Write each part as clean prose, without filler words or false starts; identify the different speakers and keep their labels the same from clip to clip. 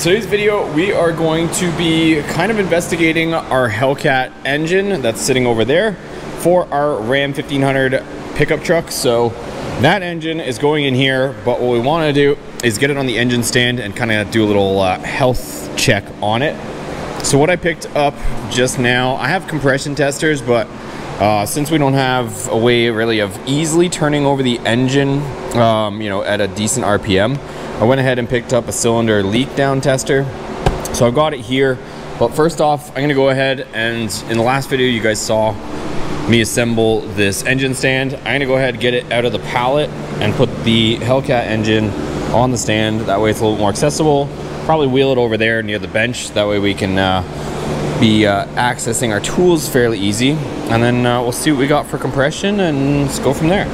Speaker 1: For today's video, we are going to be kind of investigating our Hellcat engine that's sitting over there for our Ram 1500 pickup truck. So that engine is going in here, but what we want to do is get it on the engine stand and kind of do a little health check on it. So what I picked up just now, I have compression testers, but since we don't have a way really of easily turning over the engine, you know, at a decent RPM, I went ahead and picked up a cylinder leak down tester. So I've got it here, but first off, I'm gonna go ahead and in the last video you guys saw me assemble this engine stand. I'm gonna go ahead and get it out of the pallet and put the Hellcat engine on the stand. That way it's a little more accessible. Probably wheel it over there near the bench. That way we can be accessing our tools fairly easy. And then we'll see what we got for compression and let's go from there.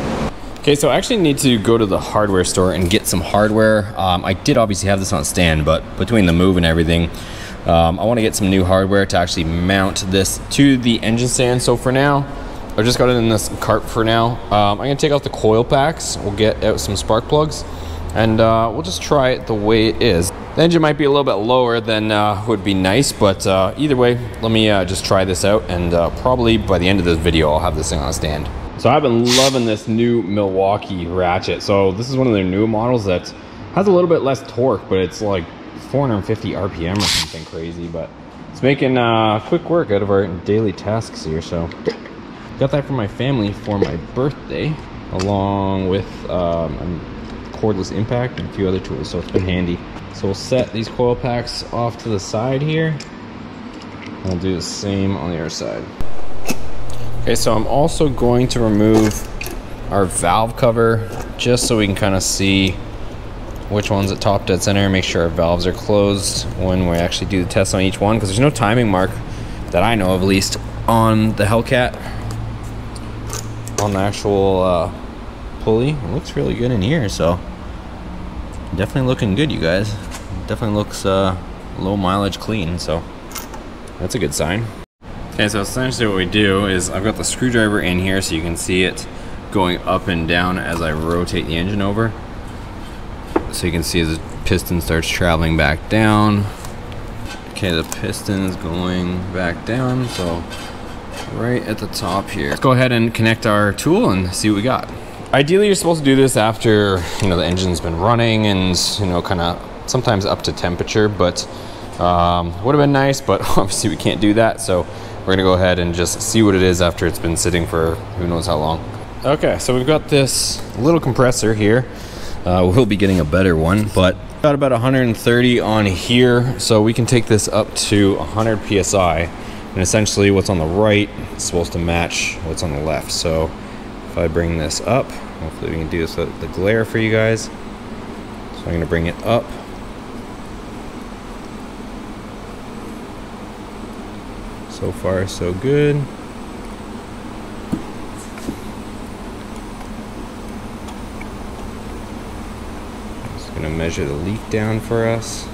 Speaker 1: Okay, so I actually need to go to the hardware store and get some hardware. I did obviously have this on stand, but between the move and everything, I want to get some new hardware to actually mount this to the engine stand. So for now, I've just got it in this cart for now. I'm going to take out the coil packs. We'll get out some spark plugs and we'll just try it the way it is. The engine might be a little bit lower than would be nice, but either way, let me just try this out and probably by the end of this video, I'll have this thing on a stand. So I've been loving this new Milwaukee ratchet. So this is one of their new models that has a little bit less torque, but it's like 450 RPM or something crazy, but it's making quick work out of our daily tasks here. So got that for my family for my birthday, along with cordless impact and a few other tools, so it's been handy. So we'll set these coil packs off to the side here. We'll do the same on the other side. Okay, so I'm also going to remove our valve cover just so we can kind of see which one's at top dead center and make sure our valves are closed when we actually do the test on each one, because there's no timing mark that I know of, at least on the Hellcat on the actual pulley. It looks really good in here, so definitely looking good, you guys. Definitely looks low mileage clean, so that's a good sign. Okay, so essentially what we do is I've got the screwdriver in here so you can see it going up and down as I rotate the engine over. So you can see as the piston starts traveling back down. Okay, the piston is going back down, so right at the top here. Let's go ahead and connect our tool and see what we got. Ideally, you're supposed to do this after, you know, the engine's been running and, you know, kind of sometimes up to temperature, but would have been nice, but obviously we can't do that. So we're gonna go ahead and just see what it is after it's been sitting for who knows how long. Okay, so we've got this little compressor here. We'll be getting a better one, but got about 130 on here, so we can take this up to 100 PSI. And essentially what's on the right is supposed to match what's on the left. So if I bring this up, hopefully we can do this with the glare for you guys. So I'm gonna bring it up. So far, so good. Just gonna measure the leak down for us.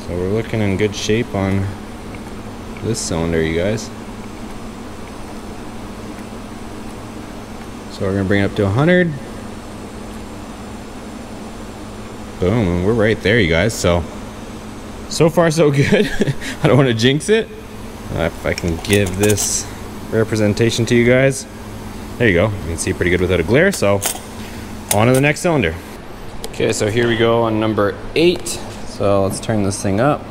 Speaker 1: So we're looking in good shape on this cylinder, you guys. So we're gonna bring it up to 100. Boom, and we're right there, you guys. So far so good. I don't want to jinx it. If I can give this representation to you guys. There you go. You can see pretty good without a glare. So on to the next cylinder. Okay, so here we go on number 8. So let's turn this thing up.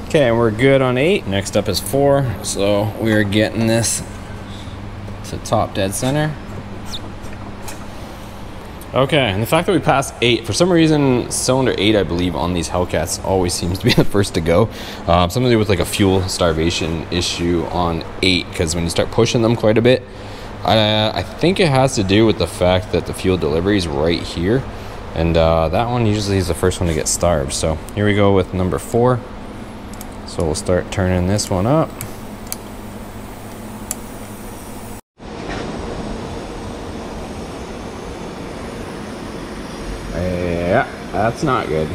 Speaker 1: Okay, we're good on 8. Next up is 4. So we are getting this to top dead center. Okay, and the fact that we passed 8, for some reason, cylinder 8, I believe, on these Hellcats always seems to be the first to go. Something to do with like a fuel starvation issue on 8, because when you start pushing them quite a bit, I think it has to do with the fact that the fuel delivery is right here. And that one usually is the first one to get starved. So here we go with number 4. So we'll start turning this one up. Yeah, that's not good.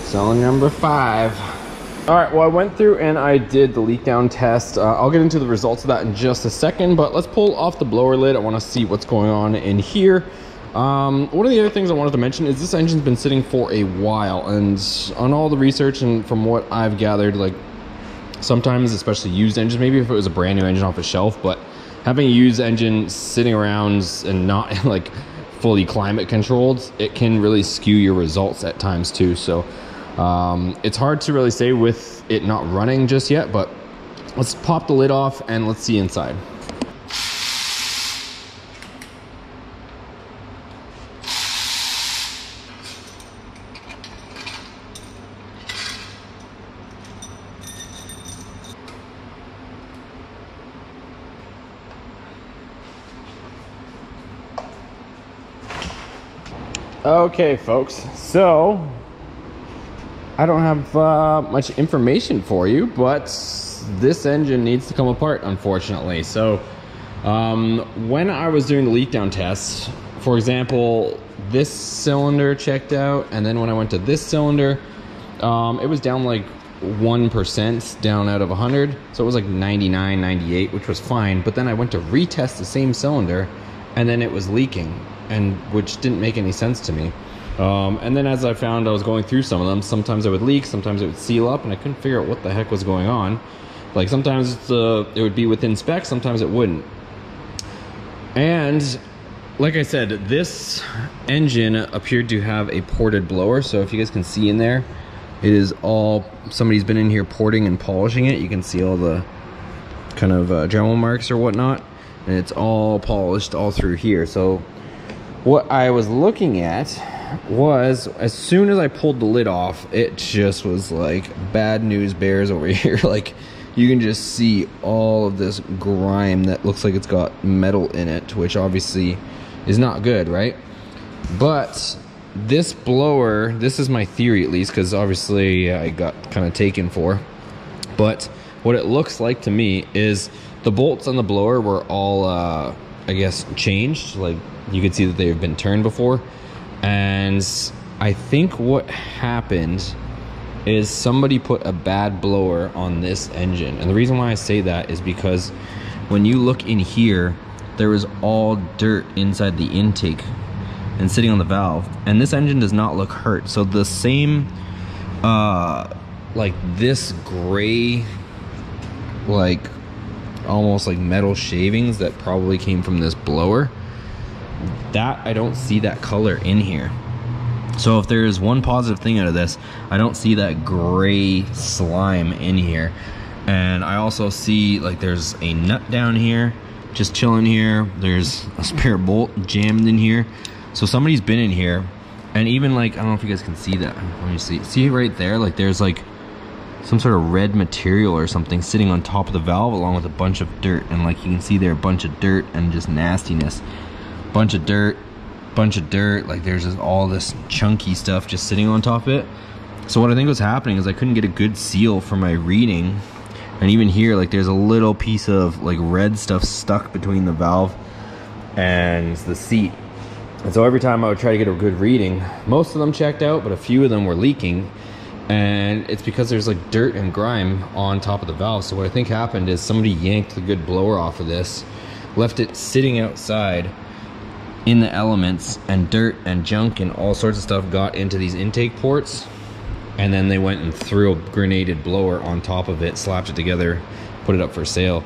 Speaker 1: Cylinder number 5. All right, well, I went through and I did the leak down test. I'll get into the results of that in just a second, but let's pull off the blower lid. I want to see what's going on in here. One of the other things I wanted to mention is this engine's been sitting for a while, and on all the research and from what I've gathered, like sometimes, especially used engines, maybe if it was a brand new engine off a shelf, but having a used engine sitting around and not like fully climate controlled, it can really skew your results at times too. So it's hard to really say with it not running just yet, but let's pop the lid off and let's see inside. Okay, folks, so I don't have much information for you, but this engine needs to come apart, unfortunately. So when I was doing the leak down tests, for example, this cylinder checked out, and then when I went to this cylinder, it was down like 1% down out of 100, so it was like 99, 98, which was fine. But then I went to retest the same cylinder, and then it was leaking, and which didn't make any sense to me. And then as I found, I was going through some of them, sometimes it would leak, sometimes it would seal up, and I couldn't figure out what the heck was going on. Like sometimes it would be within spec, sometimes it wouldn't. And like I said, this engine appeared to have a ported blower. So if you guys can see in there, it is all, somebody's been in here porting and polishing it. You can see all the kind of Dremel marks or whatnot, and it's all polished all through here. So what I was looking at was, as soon as I pulled the lid off, it just was like bad news bears over here. Like you can just see all of this grime that looks like it's got metal in it, which obviously is not good, right? But this blower, this is my theory at least, because obviously I got kind of taken for, but what it looks like to me is the bolts on the blower were all I guess changed. Like you could see that they've been turned before, and I think what happened is somebody put a bad blower on this engine. And the reason why I say that is because when you look in here, there was all dirt inside the intake and sitting on the valve, and this engine does not look hurt. So the same like this gray, like almost like metal shavings that probably came from this blower, that I don't see that color in here. So if there's one positive thing out of this, I don't see that gray slime in here. And I also see like there's a nut down here just chilling here. There's a spare bolt jammed in here. So somebody's been in here, and even like, I don't know if you guys can see that. Let me see right there, like there's like some sort of red material or something sitting on top of the valve along with a bunch of dirt. And like you can see there, a bunch of dirt and just nastiness. Bunch of dirt, like there's just all this chunky stuff just sitting on top of it. So what I think was happening is I couldn't get a good seal for my reading. And even here, like there's a little piece of like red stuff stuck between the valve and the seat. And so every time I would try to get a good reading, most of them checked out, but a few of them were leaking. And it's because there's like dirt and grime on top of the valve. So what I think happened is somebody yanked the good blower off of this, left it sitting outside in the elements, and dirt and junk and all sorts of stuff got into these intake ports, and then they went and threw a grenaded blower on top of it, slapped it together, put it up for sale.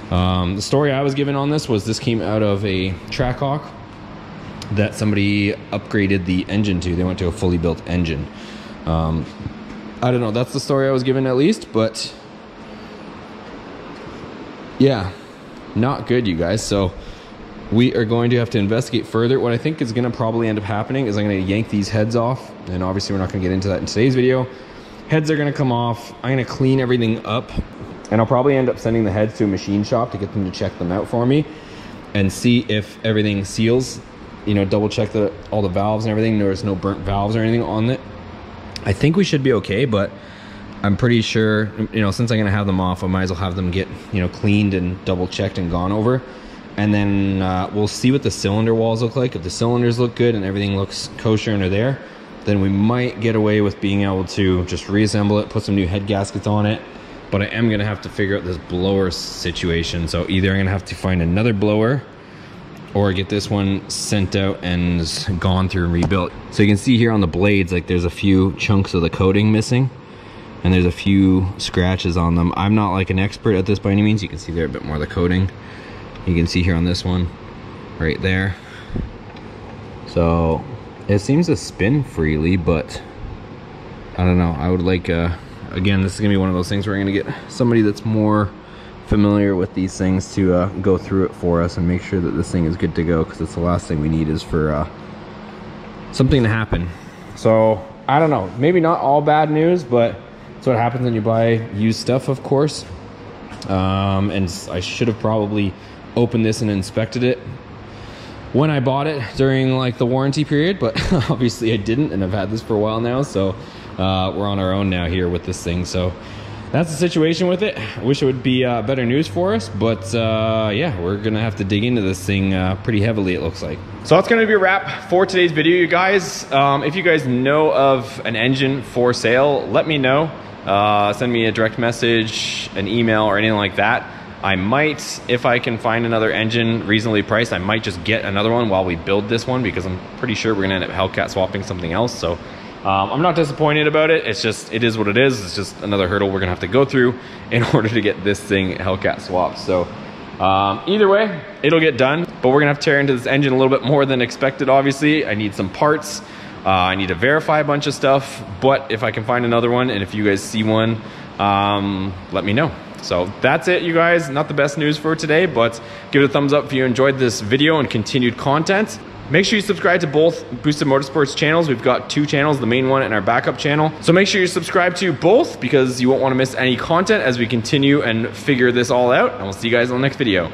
Speaker 1: The story I was given on this was this came out of a Trackhawk that somebody upgraded the engine to. They went to a fully built engine. I don't know, that's the story I was given at least, but yeah, not good, you guys. So we are going to have to investigate further. What I think is going to probably end up happening is I'm going to yank these heads off, and obviously we're not going to get into that in today's video. Heads are going to come off. I'm going to clean everything up, and I'll probably end up sending the heads to a machine shop to get them to check them out for me and see if everything seals, you know, double check all the valves and everything. There's no burnt valves or anything on it. I think we should be okay, but I'm pretty sure, you know, since I'm gonna have them off, I might as well have them get, you know, cleaned and double checked and gone over. And then we'll see what the cylinder walls look like. If the cylinders look good and everything looks kosher under there, then we might get away with being able to just reassemble it, put some new head gaskets on it. But I am gonna have to figure out this blower situation. So either I'm gonna have to find another blower or get this one sent out and gone through and rebuilt. So you can see here on the blades, like there's a few chunks of the coating missing and there's a few scratches on them. I'm not like an expert at this by any means. You can see there a bit more of the coating. You can see here on this one, right there. So it seems to spin freely, but I don't know. I would like, again, this is gonna be one of those things where I'm gonna get somebody that's more familiar with these things to go through it for us and make sure that this thing is good to go, because it's the last thing we need is for something to happen. So I don't know, maybe not all bad news, but that's what happens when you buy used stuff, of course. And I should have probably opened this and inspected it when I bought it during like the warranty period, but obviously I didn't, and I've had this for a while now, so we're on our own now here with this thing. So that's the situation with it. I wish it would be better news for us, but yeah, we're gonna have to dig into this thing pretty heavily, it looks like. So that's gonna be a wrap for today's video, you guys. If you guys know of an engine for sale, let me know. Send me a direct message, an email, or anything like that. I might, if I can find another engine reasonably priced, I might just get another one while we build this one, because I'm pretty sure we're gonna end up Hellcat swapping something else. So I'm not disappointed about it. It's just, it is what it is. It's just another hurdle we're gonna have to go through in order to get this thing Hellcat swapped. So either way, it'll get done, but we're gonna have to tear into this engine a little bit more than expected, obviously. I need some parts. I need to verify a bunch of stuff, but if I can find another one, and if you guys see one, let me know. So that's it, you guys. Not the best news for today, but give it a thumbs up if you enjoyed this video and continued content. Make sure you subscribe to both Boosted Motorsports channels. We've got two channels, the main one and our backup channel. So make sure you subscribe to both, because you won't want to miss any content as we continue and figure this all out. And we'll see you guys in the next video.